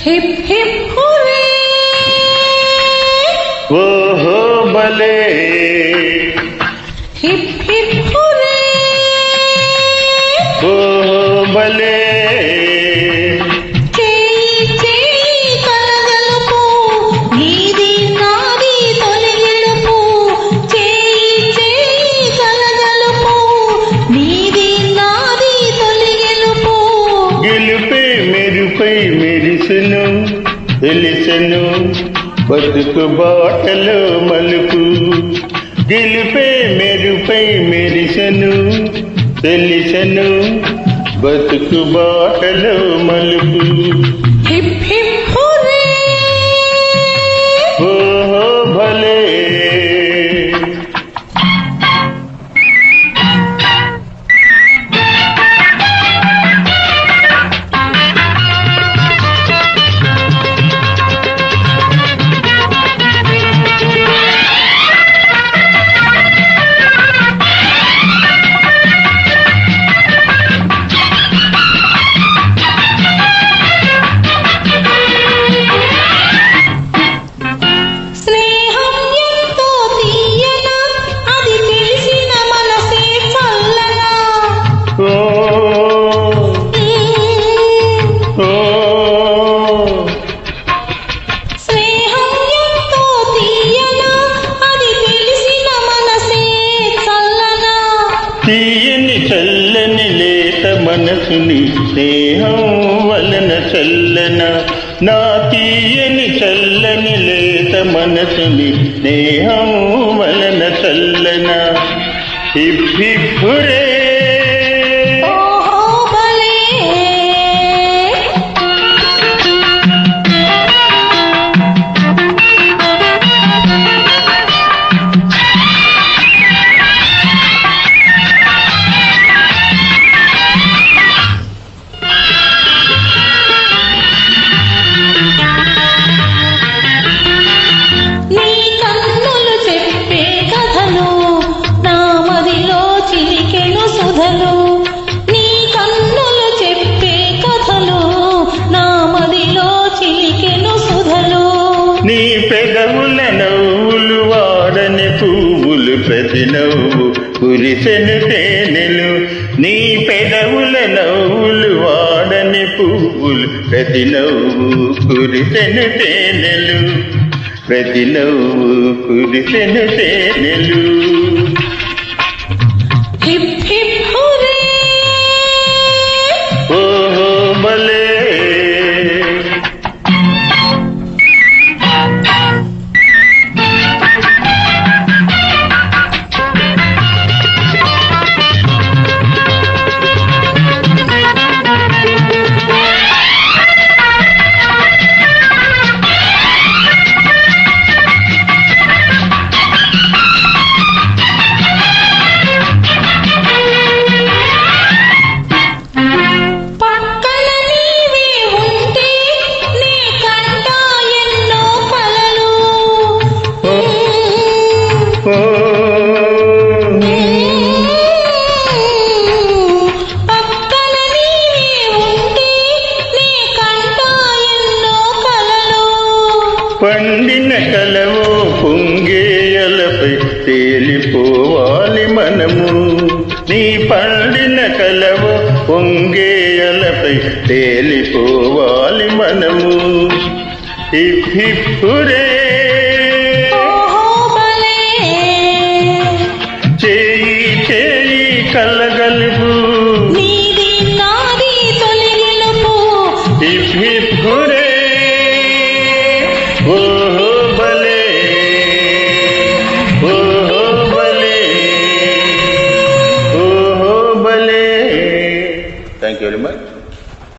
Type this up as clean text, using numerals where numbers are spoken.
hip hip హురే ఓహో భలే hip hip హురే ఓహో భలే చేయి చేయి కలగలుపు నీది నాది తొలి గెలుపు చేయి చేయి కలగలుపు నీది నాది తొలి గెలుపు గెలుపే మెరుపై మెరిసెను తెలిసెను బతుకు బాటలో మలుపు గెలుపే మెరుపై మెరిసెను తెలిసెను బతుకు బాటలో మలుపు హిప్ హిప్ హురే ఓహో భలే తీయని చల్లని లేత మనసుని స్నేహం వలన చల్లన నా తీయని చల్లని లేత మనసుని స్నేహం వలన చల్లన హిప్ హిప్ హురే నీ పెదవుల నవ్వులు వాడని పువ్వులు ప్రతి నవ్వు కురిసెను తేనెలు నీ పెదవుల నవ్వులు వాడని పువ్వులు ప్రతి నవ్వు కురిసెను తేనెలు ప్రతి నవ్వు కురిసెను తేనెలు హిప్ హిప్ హురే ఓహో భలే పండిన కలవో పొంగేయలపై తేలిపోవాలి మనము నీ పండిన కలవో పొంగేయలపై తేలిపోవాలి మనము హిప్ హిప్ హురే చేయి చేయి కలగలుపు నీది నాది తొలి గెలుపు హిప్ హిప్ హురే ఓ